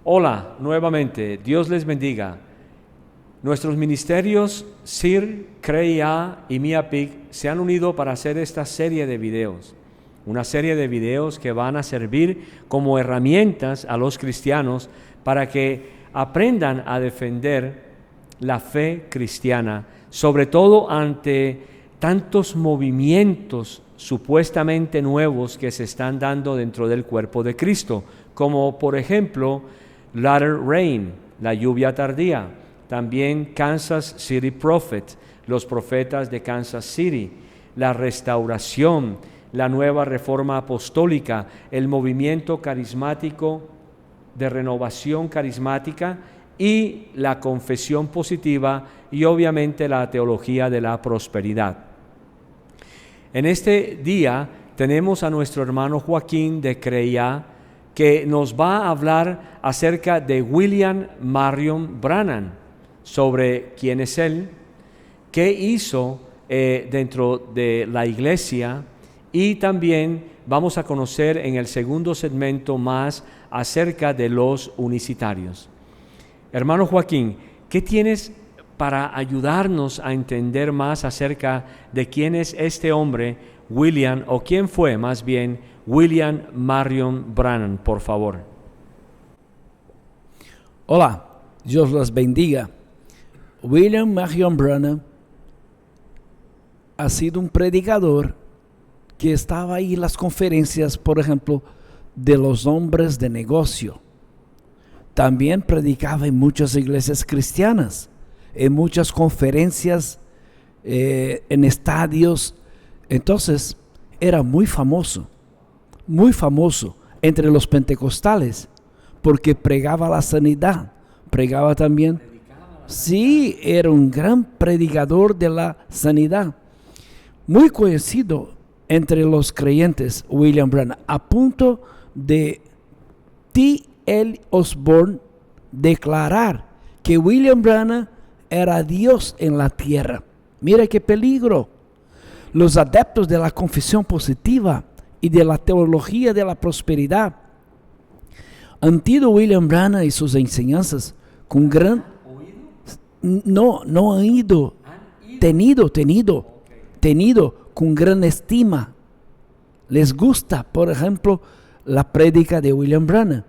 Hola, nuevamente, Dios les bendiga. Nuestros ministerios SIR, CREIA y MIAPIC se han unido para hacer esta serie de videos. Una serie de videos que van a servir como herramientas a los cristianos para que aprendan a defender la fe cristiana, sobre todo ante tantos movimientos supuestamente nuevos que se están dando dentro del cuerpo de Cristo, como por ejemplo latter rain, la lluvia tardía, también Kansas City Prophet, los profetas de Kansas City, la restauración, la nueva reforma apostólica, el movimiento carismático de renovación carismática y la confesión positiva y obviamente la teología de la prosperidad. En este día tenemos a nuestro hermano Joaquín de CREIA que nos va a hablar acerca de William Marion Branham, sobre quién es él, qué hizo dentro de la iglesia, y también vamos a conocer en el segundo segmento más acerca de los unicitarios. Hermano Joaquín, ¿qué tienes para ayudarnos a entender más acerca de quién es este hombre, William, o quién fue más bien William Marion Branham, por favor? Hola, Dios los bendiga. William Marion Branham ha sido un predicador que estaba ahí en las conferencias, por ejemplo, de los hombres de negocio. También predicaba en muchas iglesias cristianas, en muchas conferencias, en estadios. Entonces, era muy famoso entre los pentecostales, porque pregaba la sanidad, pregaba también. Sí, era un gran predicador de la sanidad. Muy conocido entre los creyentes, William Branham, a punto de T.L. Osborne declarar que William Branham era Dios en la tierra. Mira qué peligro. Los adeptos de la confesión positiva y de la teología de la prosperidad han tenido William Branham y sus enseñanzas con gran... No han ido. Tenido con gran estima. Les gusta, por ejemplo, la prédica de William Branham.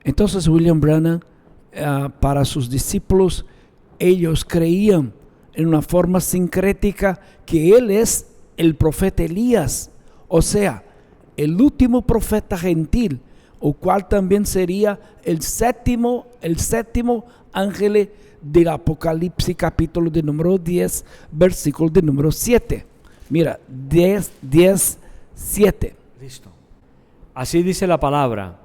Entonces William Branham, para sus discípulos, ellos creían en una forma sincrética que él es el profeta Elías, o sea, el último profeta gentil, o cual también sería el séptimo ángel del Apocalipsis, capítulo de número 10, versículo de número 7. Mira, 10, 7. Listo. Así dice la palabra,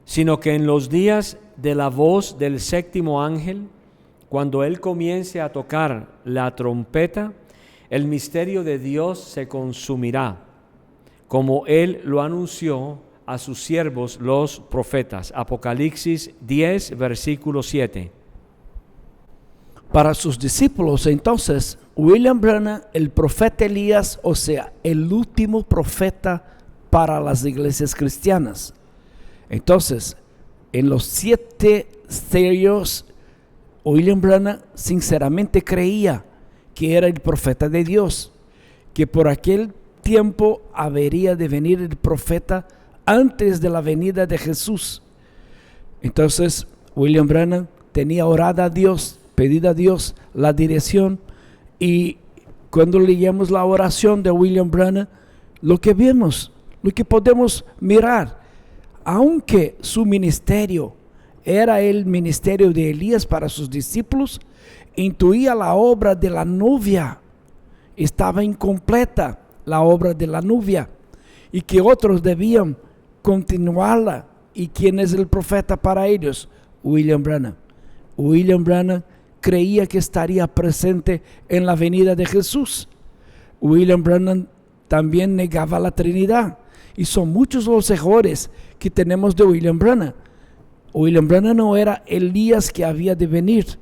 sino que en los días de la voz del séptimo ángel, cuando él comience a tocar la trompeta, el misterio de Dios se consumirá, como él lo anunció a sus siervos los profetas. Apocalipsis 10, versículo 7. Para sus discípulos, entonces, William Branham, el profeta Elías, o sea, el último profeta para las iglesias cristianas. Entonces, en los 7 sellos, William Branham sinceramente creía que era el profeta de Dios, que por aquel tiempo habría de venir el profeta antes de la venida de Jesús. Entonces, William Branham tenía orado a Dios, pedido a Dios la dirección, y cuando leemos la oración de William Branham, lo que vemos, lo que podemos mirar, aunque su ministerio era el ministerio de Elías para sus discípulos, intuía la obra de la novia, estaba incompleta la obra de la novia, y que otros debían continuarla. ¿Y quién es el profeta para ellos? William Branham. William Branham creía que estaría presente en la venida de Jesús. William Branham también negaba la Trinidad, y son muchos los errores que tenemos de William Branham. William Branham no era Elías que había de venir.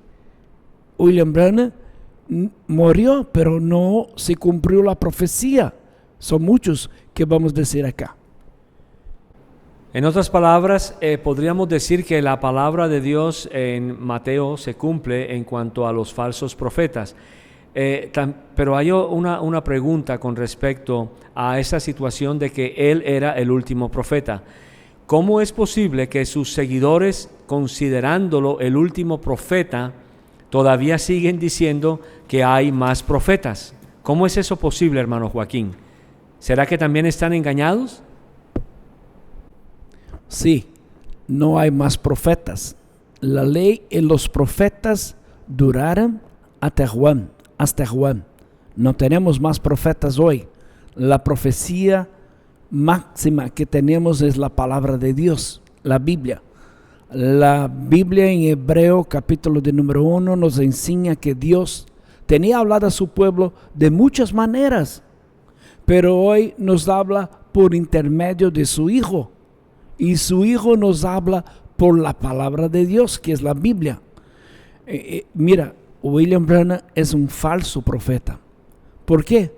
William Branham murió, pero no se cumplió la profecía. Son muchos que vamos a decir acá. En otras palabras, podríamos decir que la palabra de Dios en Mateo se cumple en cuanto a los falsos profetas. Pero hay una pregunta con respecto a esa situación de que él era el último profeta. ¿Cómo es posible que sus seguidores, considerándolo el último profeta, todavía siguen diciendo que hay más profetas? ¿Cómo es eso posible, hermano Joaquín? ¿Será que también están engañados? Sí, no hay más profetas. La ley y los profetas duraron hasta Juan. No tenemos más profetas hoy. La profecía máxima que tenemos es la palabra de Dios, la Biblia. La Biblia en Hebreo capítulo de número 1 nos enseña que Dios tenía hablado a su pueblo de muchas maneras, pero hoy nos habla por intermedio de su Hijo. Y su Hijo nos habla por la palabra de Dios, que es la Biblia. Mira, William Branham es un falso profeta. ¿Por qué?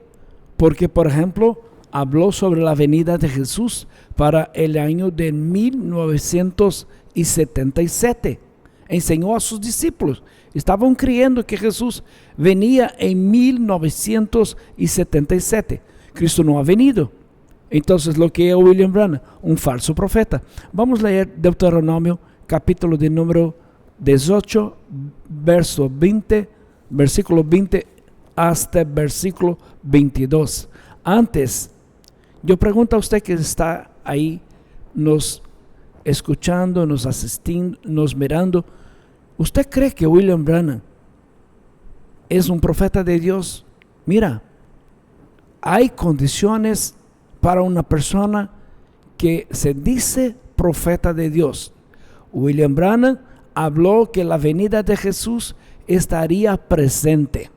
Porque, por ejemplo, habló sobre la venida de Jesús para el año de 1977. Enseñó a sus discípulos. Estaban creyendo que Jesús venía en 1977. Cristo no ha venido. Entonces, lo que es William Branham, un falso profeta. Vamos a leer Deuteronomio, capítulo de número 18, versículo 20 hasta versículo 22. Antes, yo pregunto a usted que está ahí, nos escuchando, nos asistiendo, nos mirando. ¿Usted cree que William Branham es un profeta de Dios? Mira, hay condiciones para una persona que se dice profeta de Dios. William Branham habló que la venida de Jesús estaría presente,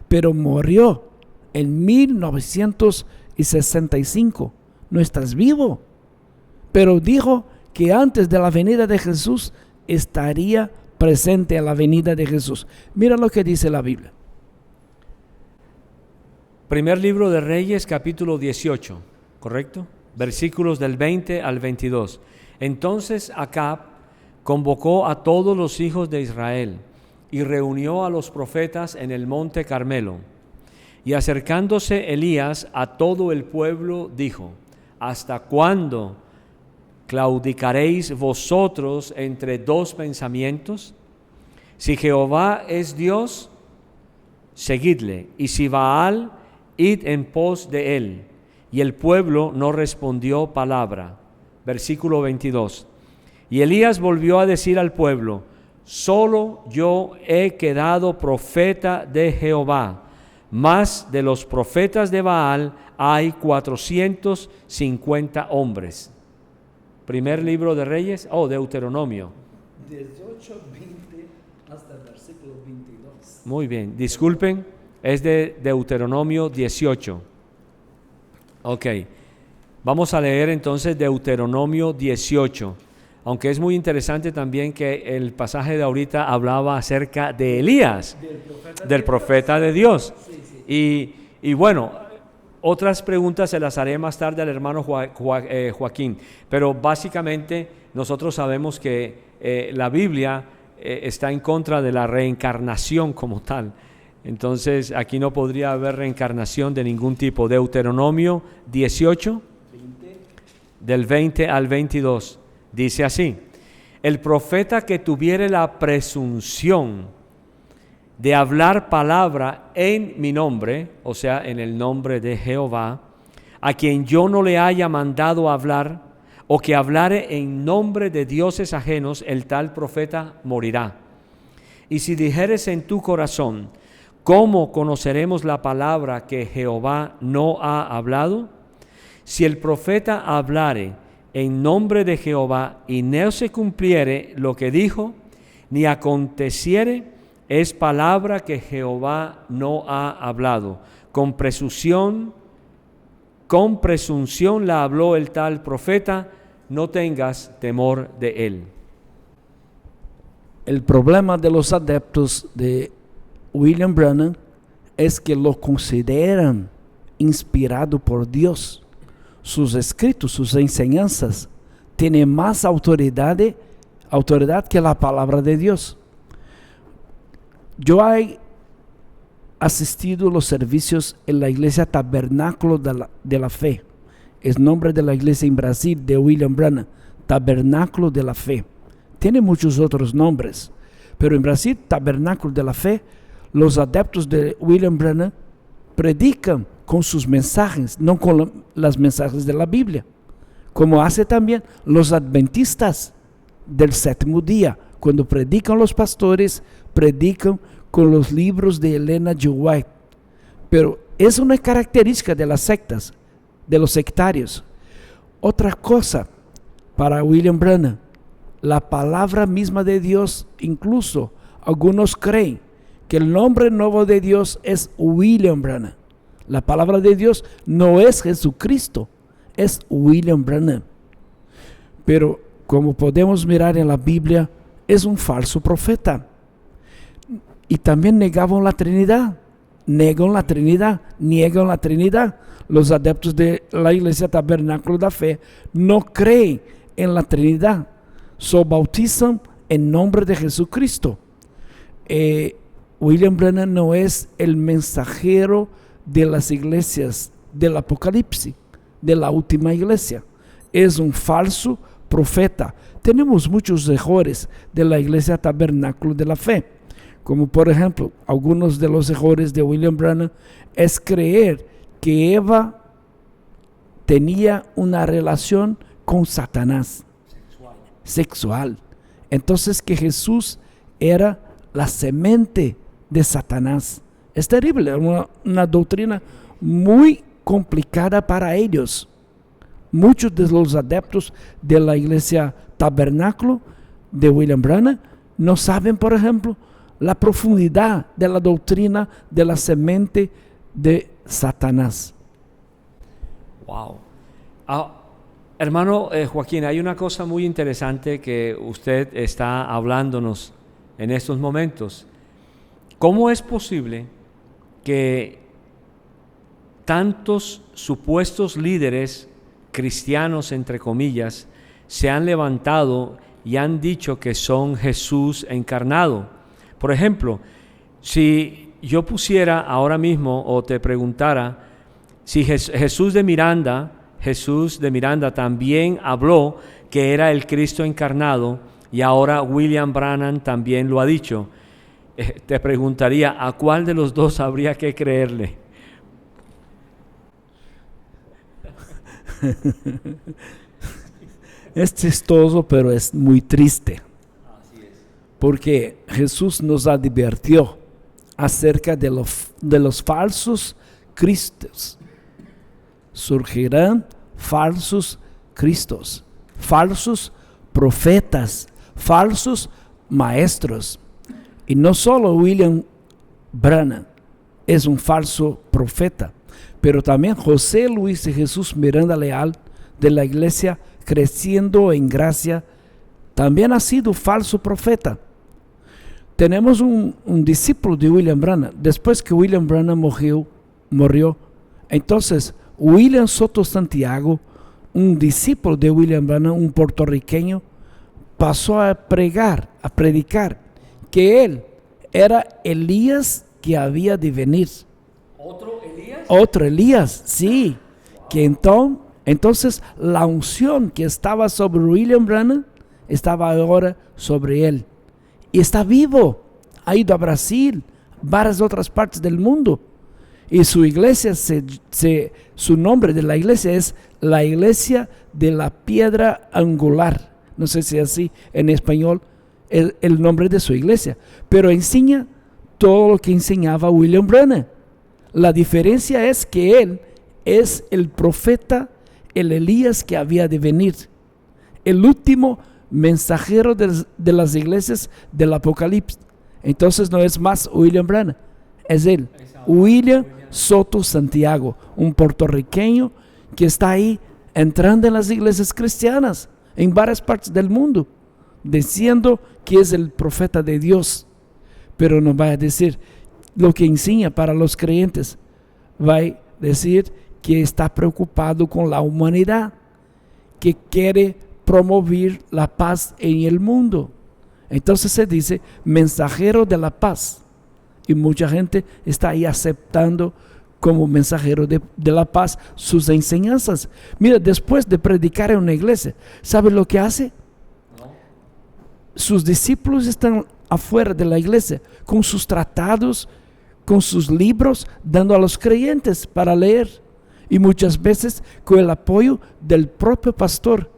pero murió en 1965. No estás vivo, pero dijo que antes de la venida de Jesús estaría presente a la venida de Jesús. Mira lo que dice la Biblia. Primer libro de Reyes, capítulo 18, ¿correcto? Versículos del 20 al 22. Entonces Acab convocó a todos los hijos de Israel y reunió a los profetas en el monte Carmelo. Y acercándose Elías a todo el pueblo, dijo: ¿Hasta cuándo claudicaréis vosotros entre dos pensamientos? Si Jehová es Dios, seguidle, y si Baal, id en pos de él. Y el pueblo no respondió palabra. Versículo 22. Y Elías volvió a decir al pueblo: solo yo he quedado profeta de Jehová, mas de los profetas de Baal hay 450 hombres. Primer libro de Reyes, Deuteronomio. 18, 20 hasta el versículo 22. Muy bien, disculpen. Es de Deuteronomio 18. Ok, vamos a leer entonces Deuteronomio 18. Aunque es muy interesante también que el pasaje de ahorita hablaba acerca de Elías, del profeta de Dios. Sí. Y bueno, otras preguntas se las haré más tarde al hermano Joaquín. Pero básicamente nosotros sabemos que la Biblia está en contra de la reencarnación como tal. Entonces, aquí no podría haber reencarnación de ningún tipo. Deuteronomio 18, del 20 al 22, dice así: el profeta que tuviere la presunción de hablar palabra en mi nombre, o sea, en el nombre de Jehová, a quien yo no le haya mandado hablar, o que hablare en nombre de dioses ajenos, el tal profeta morirá. Y si dijeres en tu corazón: ¿cómo conoceremos la palabra que Jehová no ha hablado? Si el profeta hablare en nombre de Jehová y no se cumpliere lo que dijo, ni aconteciere, es palabra que Jehová no ha hablado. Con presunción la habló el tal profeta, no tengas temor de él. El problema de los adeptos de William Branham es que lo consideran inspirado por Dios. Sus escritos, sus enseñanzas tiene más autoridad que la palabra de Dios. Yo he asistido a los servicios en la iglesia Tabernáculo de la Fe. Es nombre de la iglesia en Brasil de William Branham, Tabernáculo de la Fe. Tiene muchos otros nombres, pero en Brasil, Tabernáculo de la Fe, los adeptos de William Branham predican con sus mensajes, no con los mensajes de la Biblia, como hace también los adventistas del séptimo día. Cuando predican los pastores, predican con los libros de Elena G. White. Pero es una característica de las sectas, de los sectarios. Otra cosa para William Branham, la palabra misma de Dios, incluso algunos creen que el nombre nuevo de Dios es William Branham. La palabra de Dios no es Jesucristo, es William Branham. Pero como podemos mirar en la Biblia, es un falso profeta. Y también negaban la Trinidad. Niegan la Trinidad. Los adeptos de la iglesia Tabernáculo de la Fe no creen en la Trinidad. So bautizan en nombre de Jesucristo. William Branham no es el mensajero de las iglesias del Apocalipsis, de la última iglesia. Es un falso profeta. Tenemos muchos errores de la iglesia Tabernáculo de la Fe, como por ejemplo, algunos de los errores de William Branham es creer que Eva tenía una relación con Satanás sexual. Entonces que Jesús era la semente de Satanás. Es terrible, una doctrina muy complicada para ellos. Muchos de los adeptos de la iglesia Tabernáculo de William Branham no saben, por ejemplo, la profundidad de la doctrina de la semente de Satanás. Wow. Hermano Joaquín, hay una cosa muy interesante que usted está hablándonos en estos momentos. ¿Cómo es posible que tantos supuestos líderes cristianos, entre comillas, se han levantado y han dicho que son Jesús encarnado? Por ejemplo, si yo pusiera ahora mismo o te preguntara si Jesús de Miranda también habló que era el Cristo encarnado y ahora William Branham también lo ha dicho, te preguntaría ¿a cuál de los dos habría que creerle? Es chistoso, pero es muy triste. Porque Jesús nos advirtió acerca de los falsos cristos. Surgirán falsos cristos, falsos profetas, falsos maestros. Y no solo William Branham es un falso profeta, pero también José Luis y Jesús Miranda Leal de la iglesia Creciendo en Gracia también ha sido falso profeta. Tenemos un discípulo de William Branham. Después que William Branham murió, entonces William Soto Santiago, un discípulo de William Branham, un puertorriqueño, pasó a predicar que él era Elías que había de venir. ¿Otro Elías? Otro Elías, sí. Que entonces la unción que estaba sobre William Branham estaba ahora sobre él. Y está vivo, ha ido a Brasil, varias otras partes del mundo. Y su iglesia, su nombre de la iglesia es la Iglesia de la Piedra Angular. No sé si así en español el nombre de su iglesia. Pero enseña todo lo que enseñaba William Branham. La diferencia es que él es el profeta, el Elías que había de venir. El último mensajero de las iglesias del Apocalipsis. Entonces no es más William Branham, es él, William Soto Santiago, un puertorriqueño que está ahí entrando en las iglesias cristianas en varias partes del mundo, diciendo que es el profeta de Dios, pero no va a decir lo que enseña para los creyentes, va a decir que está preocupado con la humanidad, que quiere promover la paz en el mundo. Entonces se dice mensajero de la paz. Y mucha gente está ahí aceptando como mensajero de la paz sus enseñanzas. Mira, después de predicar en una iglesia, ¿sabe lo que hace? Sus discípulos están afuera de la iglesia con sus tratados, con sus libros, dando a los creyentes para leer. Y muchas veces con el apoyo del propio pastor,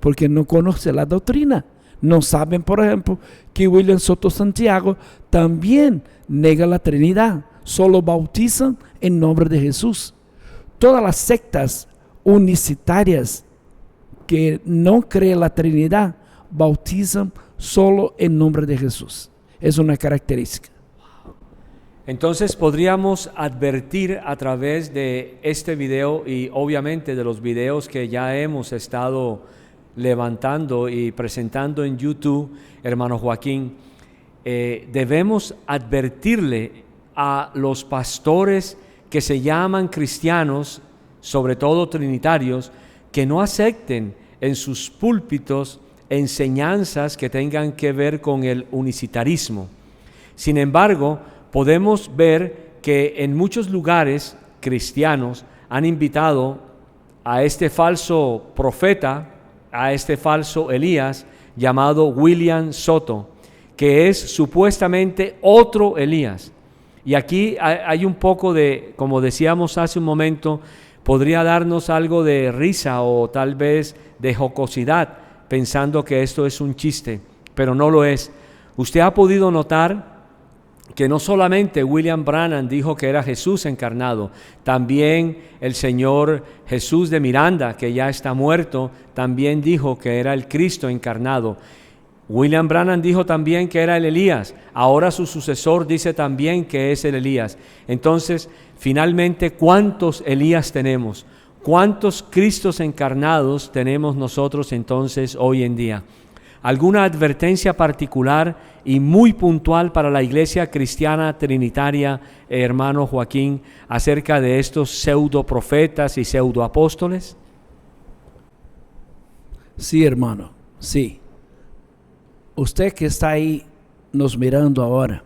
porque no conoce la doctrina. No saben, por ejemplo, que William Soto Santiago también nega la Trinidad. Solo bautizan en nombre de Jesús. Todas las sectas unicitarias que no creen la Trinidad bautizan solo en nombre de Jesús. Es una característica. Entonces podríamos advertir a través de este video y obviamente de los videos que ya hemos estado levantando y presentando en YouTube, hermano Joaquín, debemos advertirle a los pastores que se llaman cristianos, sobre todo trinitarios, que no acepten en sus púlpitos enseñanzas que tengan que ver con el unicitarismo. Sin embargo, podemos ver que en muchos lugares cristianos han invitado a este falso profeta, a este falso Elías, llamado William Soto, que es supuestamente otro Elías. Y aquí hay un poco de, como decíamos hace un momento, podría darnos algo de risa o tal vez de jocosidad, pensando que esto es un chiste, pero no lo es. Usted ha podido notar que no solamente William Branham dijo que era Jesús encarnado, también el Señor Jesús de Miranda, que ya está muerto, también dijo que era el Cristo encarnado. William Branham dijo también que era el Elías. Ahora su sucesor dice también que es el Elías. Entonces, finalmente, ¿cuántos Elías tenemos? ¿Cuántos Cristos encarnados tenemos nosotros entonces hoy en día? ¿Alguna advertencia particular y muy puntual para la iglesia cristiana trinitaria, hermano Joaquín, acerca de estos pseudo profetas y pseudo apóstoles? Sí, hermano, sí. Usted que está ahí nos mirando ahora,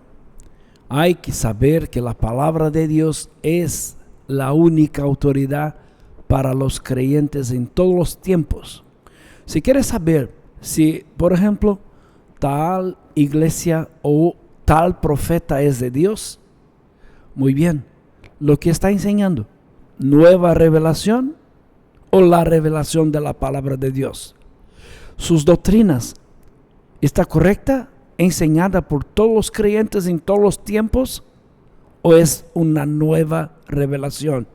hay que saber que la palabra de Dios es la única autoridad para los creyentes en todos los tiempos. Si quieres saber si, por ejemplo, tal iglesia o tal profeta es de Dios, muy bien, lo que está enseñando, nueva revelación o la revelación de la palabra de Dios. Sus doctrinas, ¿está correcta, enseñada por todos los creyentes en todos los tiempos, o es una nueva revelación?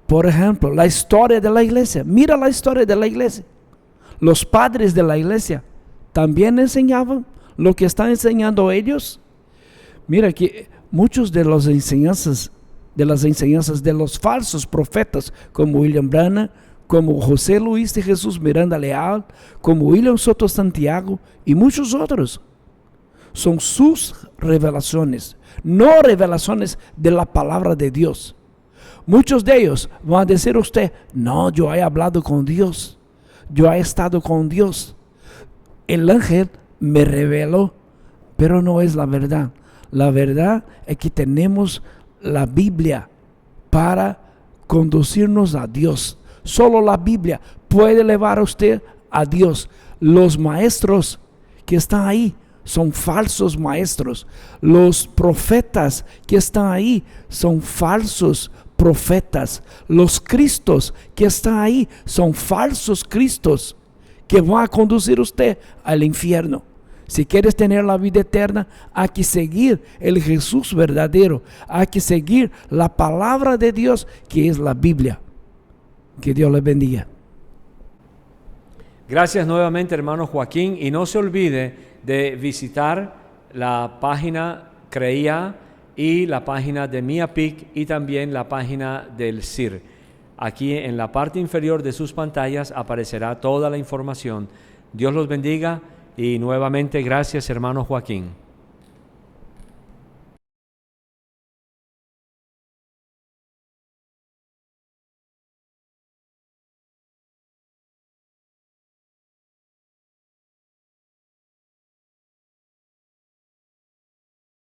Por ejemplo, la historia de la iglesia. Mira la historia de la iglesia. Los padres de la iglesia también enseñaban lo que están enseñando ellos. Mira que muchos de las enseñanzas de los falsos profetas, como William Branham, como José Luis de Jesús Miranda Leal, como William Soto Santiago y muchos otros, son sus revelaciones, no revelaciones de la palabra de Dios. Muchos de ellos van a decir a usted: no, yo he hablado con Dios, yo he estado con Dios, el ángel me reveló, pero no es la verdad. La verdad es que tenemos la Biblia para conducirnos a Dios. Solo la Biblia puede llevar a usted a Dios. Los maestros que están ahí son falsos maestros. Los profetas que están ahí son falsos profetas. Los Cristos que están ahí son falsos Cristos que van a conducir a usted al infierno. Si quieres tener la vida eterna, hay que seguir el Jesús verdadero. Hay que seguir la palabra de Dios, que es la Biblia. Que Dios les bendiga. Gracias nuevamente, hermano Joaquín, y no se olvide de visitar la página CREIA y la página de MIAPIC y también la página del CIR. Aquí en la parte inferior de sus pantallas aparecerá toda la información. Dios los bendiga y nuevamente gracias, hermano Joaquín.